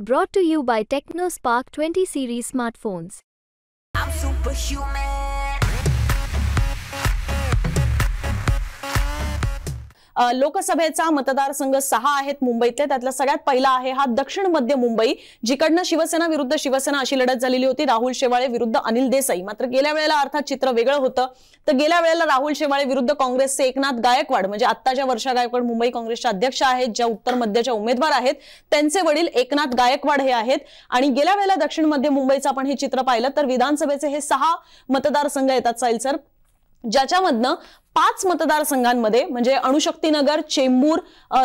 Brought to you by TechnoSpark 20 series smartphones. I'm superhuman. लोकसभेचा मतदारसंघ 6 आहेत मुंबईतले. त्यातला सगळ्यात पहिला आहे हा दक्षिण मध्य मुंबई, जिकडनं शिवसेना विरुद्ध शिवसेना अशी लढत झालेली होती. राहुल शेवाळे विरुद्ध अनिल देसाई. मात्र गेल्या वेळेला अर्थात चित्र वेगळं होतं. तर गेल्या वेळेला राहुल शेवाळे विरुद्ध काँग्रेसचे एकनाथ गायकवाड, म्हणजे आत्ताच्या वर्षा गायकवाड मुंबई काँग्रेसच्या अध्यक्ष आहेत, ज्या उत्तर मध्यच्या उमेदवार आहेत, त्यांचे वडील एकनाथ गायकवाड हे आहेत. आणि गेल्या वेळेला दक्षिण मध्य मुंबईचं आपण हे चित्र पाहिलं तर विधानसभेचे हे 6 मतदारसंघ येतात साहिल सर, ज्याच्यामधनं 5 मतदारसंघांमध्ये म्हणजे अणुशक्तीनगर, चेंबूर,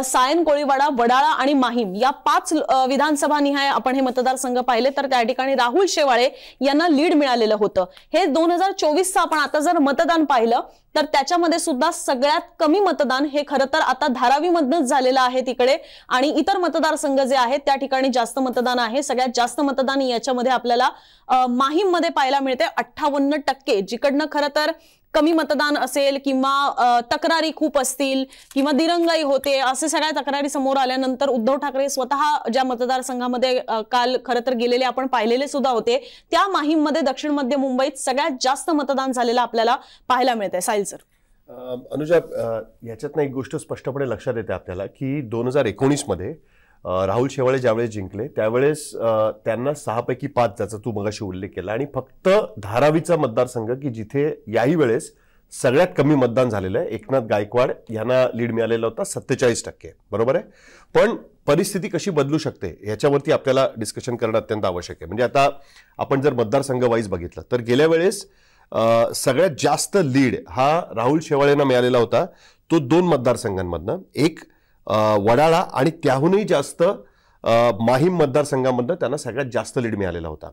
सायन कोळीवाडा, वडाळा आणि माहीम या 5 विधानसभा निहाय आपण हे मतदारसंघ पाहिले तर त्या ठिकाणी राहुल शेवाळे यांना लीड मिळालेलं होतं. हे 2024चं आपण आता जर मतदान पाहिलं तर त्याच्यामध्ये सुद्धा सगळ्यात कमी मतदान हे खरं तर आता धारावीमधनच झालेलं आहे तिकडे, आणि इतर मतदारसंघ जे आहेत त्या ठिकाणी जास्त मतदान आहे. सगळ्यात जास्त मतदान याच्यामध्ये आपल्याला माहीम मध्ये पाहायला मिळते 58%, जिकडनं खरं तर कमी मतदान असेल किंवा तक्रारी खूप असतील किंवा दिरंगाई होते असे सगळ्या तक्रारी समोर आल्यानंतर उद्धव ठाकरे स्वतः ज्या मतदारसंघामध्ये काल खरं तर गेलेले आपण पाहिलेले सुद्धा होते, त्या माहीममध्ये दक्षिण मध्य मुंबईत सगळ्यात जास्त मतदान झालेलं आपल्याला पाहायला मिळतंय. साहिल सर, अनुजा, याच्यातनं एक गोष्ट स्पष्टपणे लक्षात येते आपल्याला की 2019 मध्ये राहुल शेवाळे ज्यावेळेस जिंकले त्यावेळेस त्यांना 6 पैकी 5 ज्याचा तू मगाशी उल्लेख केला, आणि फक्त धारावीचा मतदारसंघ की जिथे याही वेळेस सगळ्यात कमी मतदान झालेलं आहे, एकनाथ गायकवाड यांना लीड मिळालेला होता 47%. बरोबर आहे. पण परिस्थिती कशी बदलू शकते ह्याच्यावरती आपल्याला डिस्कशन करणं अत्यंत आवश्यक आहे. म्हणजे आता आपण जर मतदारसंघ वाईज बघितलं तर गेल्या वेळेस सगळ्यात जास्त लीड हा राहुल शेवाळेंना मिळालेला होता तो 2 मतदारसंघांमधनं, एक वडाळा आणि त्याहूनही जास्त माहीम मतदारसंघामधनं त्यांना सगळ्यात जास्त लीड मिळालेला होता.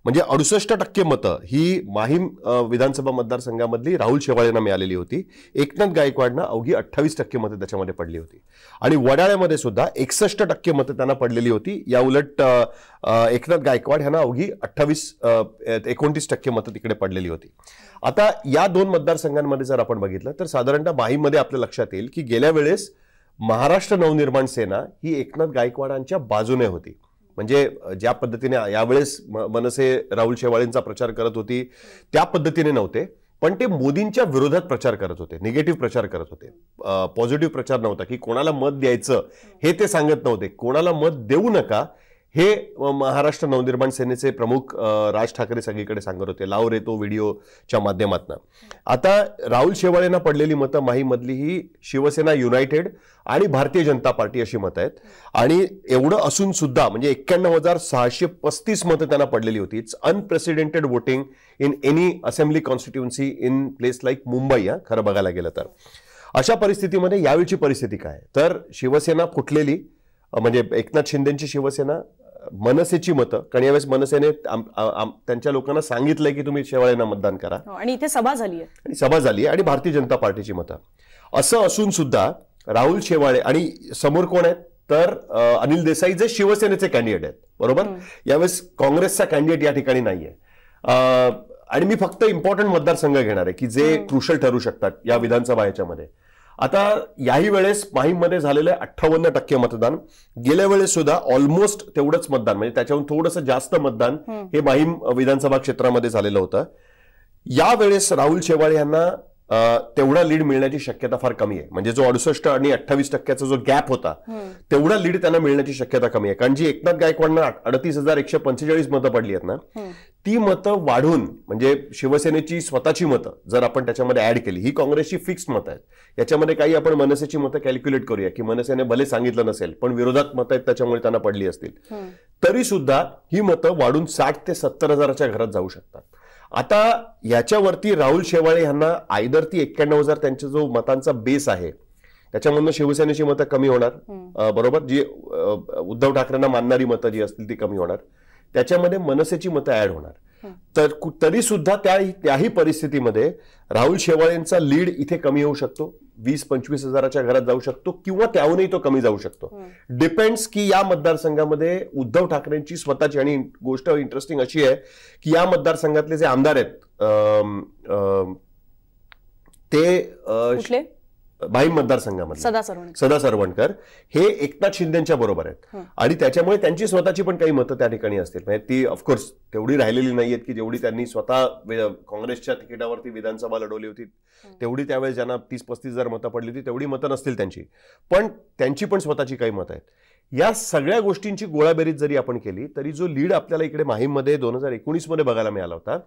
म्हणजे 68% मतं ही माहीम विधानसभा मतदारसंघामधली राहुल शेवाळेंना मिळालेली होती. एकनाथ गायकवाडनं अवघी 28% मतं त्याच्यामध्ये पडली होती. आणि वडाळ्यामध्ये सुद्धा 61% मतं त्यांना पडलेली होती. या उलट एकनाथ गायकवाड ह्यांना अवघी 29% मतं तिकडे पडलेली होती. आता या 2 मतदारसंघांमध्ये जर आपण बघितलं तर साधारणतः माहीममध्ये आपल्या लक्षात येईल की गेल्या वेळेस महाराष्ट्र नवनिर्माण सेना ही एकनाथ गायकवाडांच्या बाजूने होती. म्हणजे ज्या पद्धतीने यावेळेस मनसे राहुल शेवाळेंचा प्रचार करत होती त्या पद्धतीने नव्हते, पण ते मोदींच्या विरोधात प्रचार करत होते, निगेटिव्ह प्रचार करत होते. पॉझिटिव्ह प्रचार नव्हता की कोणाला मत द्यायचं हे ते सांगत नव्हते. कोणाला मत देऊ नका हे महाराष्ट्र नवनिर्माण सेनेचे प्रमुख राज ठाकरे सगळीकडे सांगत होते, लाव रे तो व्हिडिओच्या माध्यमातून. आता राहुल शेवाळेंना पडलेली मतं माहीमधली ही शिवसेना युनायटेड आणि भारतीय जनता पार्टी अशी मतं आहेत. आणि एवढं असून सुद्धा म्हणजे 91,635 मतं त्यांना पडलेली होती. It's unprecedented voting in any assembly constituency in place like Mumbai. खरं बघायला गेलं तर अशा परिस्थितीमध्ये यावेळची परिस्थिती काय तर शिवसेना फुटलेली, म्हणजे एकनाथ शिंदेची शिवसेना, मनसेची मतं, कारण यावेळेस मनसेने त्यांच्या लोकांना सांगितलंय की तुम्ही शेवाळेंना मतदान करा, आणि इथे सभा झाली आणि भारतीय जनता पार्टीची मतं. असं असून सुद्धा राहुल शेवाळे आणि समोर कोण आहेत तर अनिल देसाई जे शिवसेनेचे कॅन्डिडेट आहेत. बरोबर. यावेळेस काँग्रेसचा कॅन्डिडेट या ठिकाणी नाहीये. आणि मी फक्त इम्पॉर्टंट मतदारसंघ घेणार आहे की जे क्रुशल ठरू शकतात या विधानसभा याच्यामध्ये. आता याही वेळेस माहीममध्ये झालेलं 58% मतदान, गेल्या वेळेस सुद्धा ऑलमोस्ट तेवढंच मतदान, म्हणजे त्याच्याहून थोडंसं जास्त मतदान हे माहीम विधानसभा क्षेत्रामध्ये झालेलं होतं. यावेळेस राहुल शेवाळे यांना तेवढा लीड मिळण्याची शक्यता फार कमी आहे. म्हणजे जो 68 आणि 28%चा जो गॅप होता तेवढा लीड त्यांना मिळण्याची शक्यता कमी आहे. कारण जी एकनाथ गायकवाडना 38,145 मतं पडली आहेत ना, ती मतं वाढून म्हणजे शिवसेनेची स्वतःची मतं जर आपण त्याच्यामध्ये ऍड केली, ही काँग्रेसची फिक्स्ड मतं आहेत. याच्यामध्ये काही आपण मनसेची मतं कॅल्क्युलेट करूया की मनसेने भले सांगितलं नसेल पण विरोधात मतं आहेत त्याच्यामुळे त्यांना पडली असतील, तरी सुद्धा ही मतं वाढून 60 ते 70 हजाराच्या घरात जाऊ शकतात. आता याच्यावरती राहुल शेवाळे यांना आयदर ती 91,000 त्यांचा जो मतांचा बेस आहे त्याच्यामधून शिवसेनेची मतं कमी होणार, बरोबर, जी उद्धव ठाकरेंना मानणारी मतं जी असतील ती कमी होणार, त्याच्यामध्ये मनसेची मतं ऍड होणार. तर तरी सुद्धा त्याही परिस्थितीमध्ये राहुल शेवाळेंचा लीड इथे कमी होऊ शकतो, 20-25 हजाराच्या घरात जाऊ शकतो किंवा त्याहूनही तो कमी जाऊ शकतो. डिपेंड्स की या मतदारसंघामध्ये उद्धव ठाकरेंची स्वतःची, आणि गोष्ट इंटरेस्टिंग अशी आहे की या मतदारसंघातले जे आमदार आहेत ते भाईम मतदारसंघामध्ये सदा सरवणकर हे एकनाथ शिंदेच्या बरोबर आहेत आणि त्याच्यामुळे त्यांची स्वतःची पण काही मतं त्या ठिकाणी असतील. म्हणजे ती ऑफकोर्स तेवढी राहिलेली नाहीयेत की जेवढी त्यांनी स्वतः काँग्रेसच्या तिकिटावरती विधानसभा लढवली होती तेवढी त्यावेळेस ज्यांना 30-35 मतं पडली होती तेवढी मतं नसतील त्यांची, पण त्यांची पण स्वतःची काही मतं आहेत. या सगळ्या गोष्टींची गोळाबेरीज जरी आपण केली तरी जो लीड आपल्याला इकडे माहीममध्ये 2019 मध्ये बघायला मिळाला होता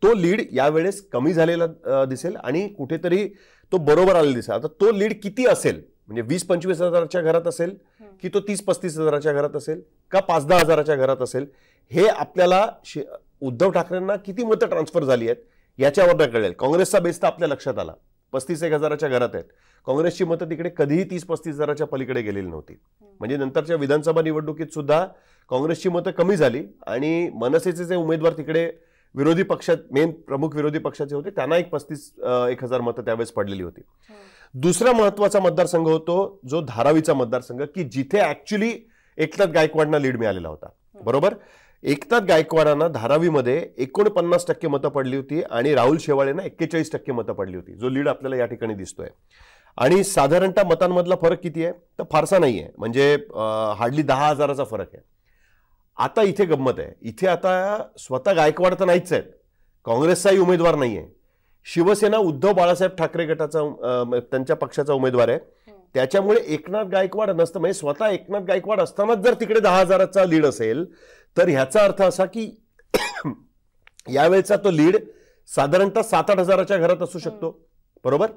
तो लीड यावेळेस कमी झालेला दिसेल आणि कुठेतरी तो बरोबर आलेला दिसेल. आता तो लीड किती असेल, म्हणजे 20-25 हजाराच्या घरात असेल की तो 30-35 हजाराच्या घरात असेल का 5-10 हजाराच्या घरात असेल, हे आपल्याला उद्धव ठाकरेंना किती मतं ट्रान्सफर झाली आहेत याच्यावर कळेल. काँग्रेसचा बेस तर आपल्या लक्षात आला, 35-1 हजाराच्या घरात आहेत. काँग्रेसची मतं तिकडे कधीही 30-35 हजाराच्या पलीकडे गेलेली नव्हती. म्हणजे नंतरच्या विधानसभा निवडणुकीत सुद्धा काँग्रेसची मतं कमी झाली आणि मनसेचे जे उमेदवार तिकडे विरोधी पक्षात मेन प्रमुख विरोधी पक्षाचे होते त्यांना 35-1 हजार मतं त्यावेळेस पडलेली होती. दुसरा महत्वाचा मतदारसंघ होतो जो धारावीचा मतदारसंघ की जिथे ऍक्च्युली एकनाथ गायकवाडांना लीड मिळालेला होता. बरोबर, एकनाथ गायकवाडांना धारावीमध्ये 49% मतं पडली होती आणि राहुल शेवाळेंना 41% मतं पडली होती, जो लीड आपल्याला या ठिकाणी दिसतोय. आणि साधारणतः मतांमधला फरक किती आहे तर फारसा नाहीये, म्हणजे हार्डली 10 हजाराचा फरक आहे. आता इथे गंमत आहे, इथे आता स्वतः गायकवाड तर नाहीच आहेत, काँग्रेसचाही उमेदवार नाहीये, शिवसेना उद्धव बाळासाहेब ठाकरे गटाचा त्यांच्या पक्षाचा उमेदवार आहे. त्याच्यामुळे एकनाथ गायकवाड नसतं, म्हणजे स्वतः एकनाथ गायकवाड असतानाच जर तिकडे 10 हजाराचा लीड असेल तर ह्याचा अर्थ असा की यावेळेचा तो लीड साधारणतः 7-8 हजाराच्या घरात असू शकतो. बरोबर,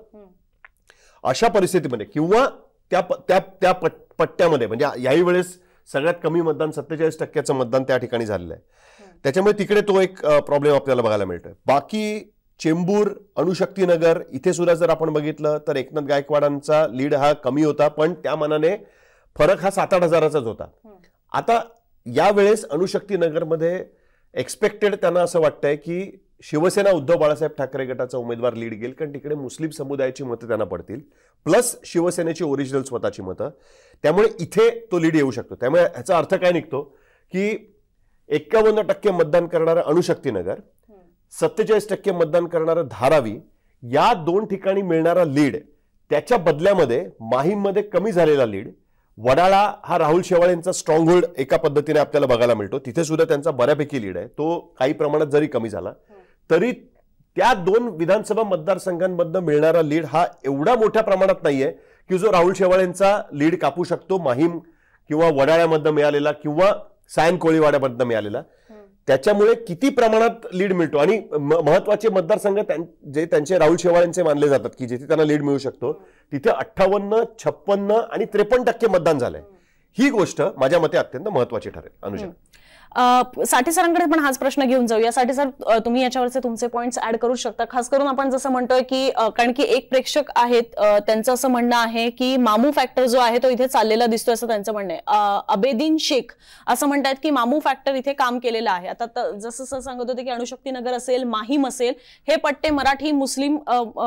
अशा परिस्थितीमध्ये किंवा त्या पट्ट्यामध्ये, म्हणजे याही वेळेस सगळ्यात कमी मतदान 47% मतदान त्या ठिकाणी झालेलं आहे. त्याच्यामुळे तिकडे तो एक प्रॉब्लेम आपल्याला बघायला मिळतोय. बाकी चेंबूर, अणुशक्तीनगर इथे सुद्धा जर आपण बघितलं तर एकनाथ गायकवाडांचा लीड हा कमी होता, पण त्या मानाने फरक हा 7-8 हजाराचाच होता. आता यावेळेस अणुशक्तीनगरमध्ये एक्सपेक्टेड त्यांना असं वाटतंय की शिवसेना उद्धव बाळासाहेब ठाकरे गटाचा उमेदवार लीड घेईल, कारण तिकडे मुस्लिम समुदायाची मतं त्यांना पडतील प्लस शिवसेनेची ओरिजिनल स्वतःची मतं, त्यामुळे इथे तो लीड येऊ शकतो. त्यामुळे ह्याचा अर्थ काय निघतो की 51% मतदान करणारं अणुशक्तीनगर, 47% मतदान करणारं धारावी, या 2 ठिकाणी मिळणारा लीड त्याच्या बदल्यामध्ये माहीममध्ये कमी झालेला लीड, वडाळा हा राहुल शेवाळेंचा स्ट्रॉंग होल्ड एका पद्धतीने आपल्याला बघायला मिळतो, तिथे सुद्धा त्यांचा बऱ्यापैकी लीड आहे, तो काही प्रमाणात जरी कमी झाला तरी त्या 2 विधानसभा मतदारसंघांमधनं मिळणारा लीड हा एवढा मोठ्या प्रमाणात नाहीये की जो राहुल शेवाळेंचा लीड कापू शकतो माहीम किंवा वडाळ्यामधनं मिळालेला किंवा सायन कोळीवाड्यामधनं मिळालेला. त्याच्यामुळे किती प्रमाणात लीड मिळतो आणि महत्वाचे मतदारसंघ जे त्यांचे राहुल शेवाळेंचे मानले जातात की जिथे त्यांना लीड मिळू शकतो तिथे 58, 56 आणि 53% मतदान झालंय. ही गोष्ट माझ्या मते अत्यंत महत्वाची ठरेल. अनुजा, साठे सरांकडे पण हाच प्रश्न घेऊन जाऊया. साठे सर, तुम्ही याच्यावरचे तुमचे पॉइंट्स ऍड करू शकता. खास करून आपण जसं म्हणतोय की कारण की एक प्रेक्षक आहेत त्यांचं असं म्हणणं आहे की मामू फॅक्टर जो आहे तो इथे चाललेला दिसतोय असं त्यांचं म्हणणं आहे. अबेदीन शेख असं म्हणतात की मामू फॅक्टर इथे काम केलेलं आहे. आता जसं सांगत होते की अणुशक्तीनगर असेल, माहीम असेल, हे पट्टे मराठी मुस्लिम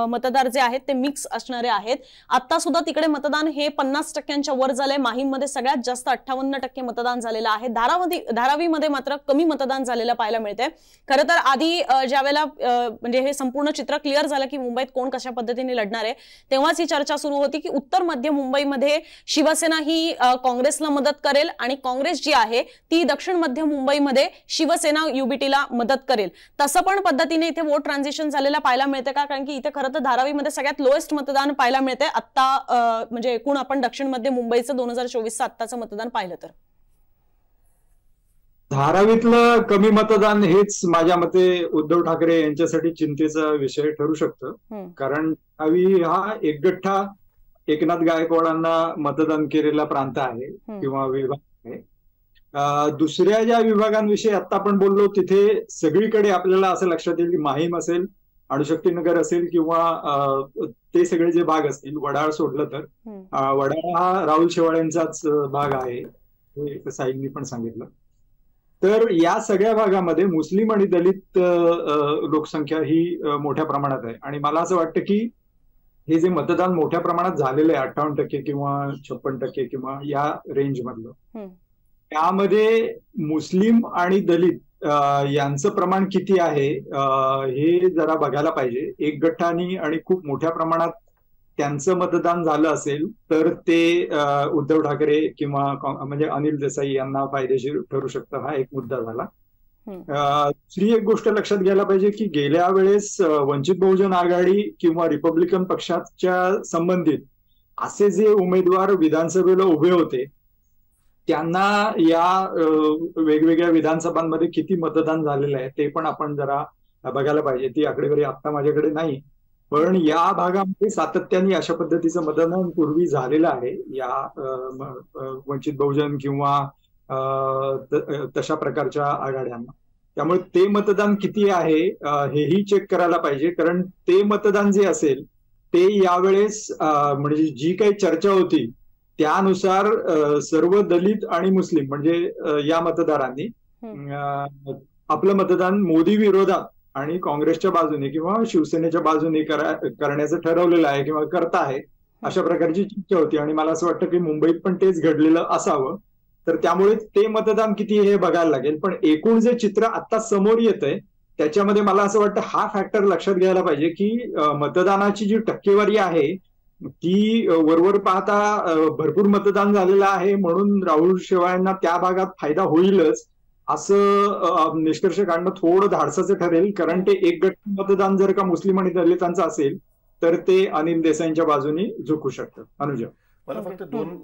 मतदार जे आहेत ते मिक्स असणारे आहेत. आता सुद्धा तिकडे मतदान हे 50%च्या वर झालंय. माहीममध्ये सगळ्यात जास्त 58% मतदान झालेलं आहे. धारावी मध्ये मात्र कमी मतदान झालेलं पाहायला मिळतंय. खरं तर आधी ज्यावेळेला म्हणजे हे संपूर्ण चित्र क्लिअर झालं की मुंबईत कोण कशा पद्धतीने लढणार आहे तेव्हाच ही चर्चा सुरू होती की उत्तर मध्य मुंबईमध्ये शिवसेना ही काँग्रेसला मदत करेल आणि काँग्रेस जी आहे ती दक्षिण मध्य मुंबईमध्ये शिवसेना युबीटीला मदत करेल. तसं पण पद्धतीने इथे वोट ट्रान्झिशन झालेला पाहायला मिळते का, कारण की इथे खरं तर धारावीमध्ये सगळ्यात लोएस्ट मतदान पाहायला मिळते आता, म्हणजे एकूण आपण दक्षिण मध्य मुंबईचं 2024चं आत्ताचं मतदान पाहिलं तर. धारावीतलं कमी मतदान हेच माझ्या मते उद्धव ठाकरे यांच्यासाठी चिंतेचा विषय ठरू शकतं. कारण धारावी हा एकगठ्ठा एकनाथ गायकवाडांना मतदान केलेला प्रांत आहे किंवा विभाग आहे. दुसऱ्या ज्या विभागांविषयी आता आपण बोललो तिथे सगळीकडे आपल्याला असं लक्षात येईल की माहीम असेल, अणुशक्तीनगर असेल किंवा ते सगळे जे भाग असतील, वडाळ सोडलं तर वडाळ हा राहुल शेवाळेंचाच भाग आहे हे साईंनी पण सांगितलं. तर या सगळ्या भागामध्ये मुस्लिम आणि दलित लोकसंख्या ही मोठ्या प्रमाणात आहे आणि मला असं वाटतं की हे जे मतदान मोठ्या प्रमाणात झालेलं आहे 58% किंवा 56% किंवा या रेंज मधलं, त्यामध्ये मुस्लिम आणि दलित यांचं प्रमाण किती आहे हे जरा बघायला पाहिजे. एक गठ्ठानी आणि खूप मोठ्या प्रमाणात त्यांचं मतदान झालं असेल तर ते उद्धव ठाकरे किंवा म्हणजे अनिल देसाई यांना फायदेशीर ठरू शकतं. हा एक मुद्दा झाला. दुसरी एक गोष्ट लक्षात घ्यायला पाहिजे की गेल्या वेळेस वंचित बहुजन आघाडी किंवा रिपब्लिकन पक्षाच्या संबंधित असे जे उमेदवार विधानसभेला उभे होते त्यांना या वेगवेगळ्या विधानसभांमध्ये किती मतदान झालेलं आहे ते पण आपण जरा बघायला पाहिजे. ती आकडेवारी आता माझ्याकडे नाही, पण या भागामध्ये सातत्याने अशा पद्धतीचं मतदान पूर्वी झालेलं आहे या वंचित बहुजन किंवा तशा प्रकारच्या आघाड्यांना. त्यामुळे ते मतदान किती आहे हेही चेक करायला पाहिजे, कारण ते मतदान जे असेल ते यावेळेस म्हणजे जी काही चर्चा होती त्यानुसार सर्व दलित आणि मुस्लिम म्हणजे या मतदारांनी आपलं मतदान मोदी विरोधात आणि काँग्रेसच्या बाजूने किंवा शिवसेनेच्या बाजूने करण्याचं ठरवलेलं आहे किंवा करत आहे अशा प्रकारची चर्चा होती. आणि मला असं वाटतं की मुंबईत पण तेच घडलेलं असावं. तर त्यामुळे ते मतदान किती हे बघायला लागेल. पण एकूण जे चित्र आता समोर येतंय त्याच्यामध्ये मला असं वाटतं हा फॅक्टर लक्षात घ्यायला पाहिजे की मतदानाची जी टक्केवारी आहे ती वरवर पाहता भरपूर मतदान झालेलं आहे म्हणून राहुल शेवाळेंना त्या भागात फायदा होईलच असं निष्कर्ष काढणं थोडं धाडसाचं ठरेल. कारण ते एक गट मतदान जर का मुस्लिम आणि दलितांचं असेल तर ते अनिल देसाईंच्या बाजूने झुकू शकतं. अनुजा, मला फक्त दोन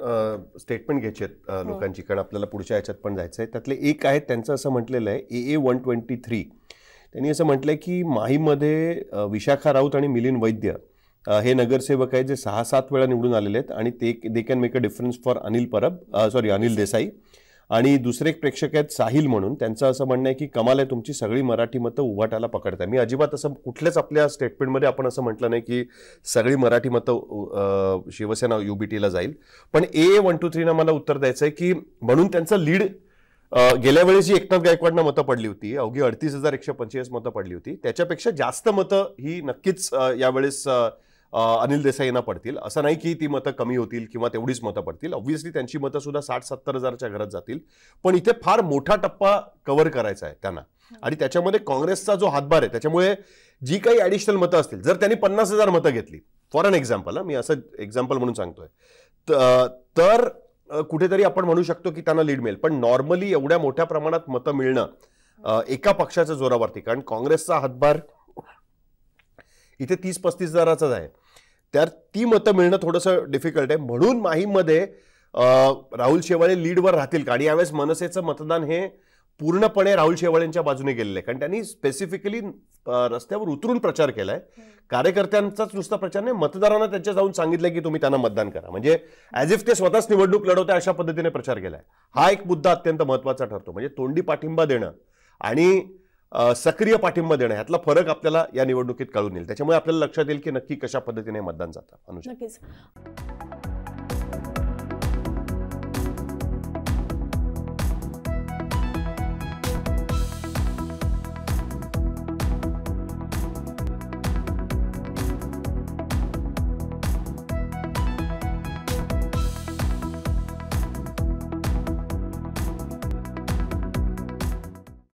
स्टेटमेंट घ्यायचे आहेत लोकांची, कारण आपल्याला पुढच्या याच्यात पण जायचं आहे. त्यातले एक आहे त्यांचं असं म्हटलेलं आहे AA 123. त्यांनी असं म्हटलंय की माहीमध्ये विशाखा राऊत आणि मिलिंद वैद्य हे नगरसेवक आहेत जे 6-7 वेळा निवडून आलेले आहेत आणि they can make a difference for Anil Desai. आणि दुसरे एक प्रेक्षक आहेत साहिल म्हणून, त्यांचं असं म्हणणं आहे की कमाल आहे तुमची सगळी मराठी मतं उभाटाला पकडताय. मी अजिबात असं कुठल्याच आपल्या स्टेटमेंटमध्ये आपण असं म्हटलं नाही की सगळी मराठी मतं शिवसेना UBTला जाईल. पण AA 123 मला उत्तर द्यायचं आहे की म्हणून त्यांचं लीड गेल्या वेळेस जी एकनाथ गायकवाडना मतं पडली होती, अवघी 38,145 मतं पडली होती, त्याच्यापेक्षा जास्त मतं ही नक्कीच यावेळेस अनिल देसाई यांना पडतील. असं नाही की ती मतं कमी होतील किंवा तेवढीच मतं पडतील. ऑब्व्हियसली त्यांची मतं सुद्धा 60-70 हजारच्या घरात जातील. पण इथे फार मोठा टप्पा कव्हर करायचा आहे त्यांना आणि त्याच्यामध्ये काँग्रेसचा जो हातभार आहे त्याच्यामुळे जी काही ॲडिशनल मतं असतील, जर त्यांनी 50,000 मतं घेतली फॉर एन एक्झाम्पल, मी असं एक्झाम्पल म्हणून सांगतोय, तर कुठेतरी आपण म्हणू शकतो की त्यांना लीड मिळेल. पण नॉर्मली एवढ्या मोठ्या प्रमाणात मतं मिळणं एका पक्षाच्या जोरावरती, कारण काँग्रेसचा हातभार इथे 30-35 हजाराचाच आहे, तर ती मतं मिळणं थोडंसं डिफिकल्ट आहे. म्हणून माहीमध्ये राहुल शेवाळे लीडवर राहतील का? आणि यावेळेस मनसेचं मतदान हे पूर्णपणे राहुल शेवाळेंच्या बाजूने गेलेलं आहे, कारण त्यांनी स्पेसिफिकली रस्त्यावर उतरून प्रचार केलाय. कार्यकर्त्यांचाच नुसता प्रचार नाही, मतदारांना त्यांच्या जाऊन सांगितलंय की तुम्ही त्यांना मतदान करा, म्हणजे ॲज इफ ते स्वतःच निवडणूक लढवताय अशा पद्धतीने प्रचार केलाय. हा एक मुद्दा अत्यंत महत्त्वाचा ठरतो. म्हणजे तोंडी पाठिंबा देणं आणि सक्रिय पाठिंबा देणं ह्यातला फरक आपल्याला या निवडणुकीत कळून येईल. त्याच्यामुळे आपल्याला लक्षात येईल की नक्की कशा पद्धतीने मतदान जातं. अनुजा, नक्कीच.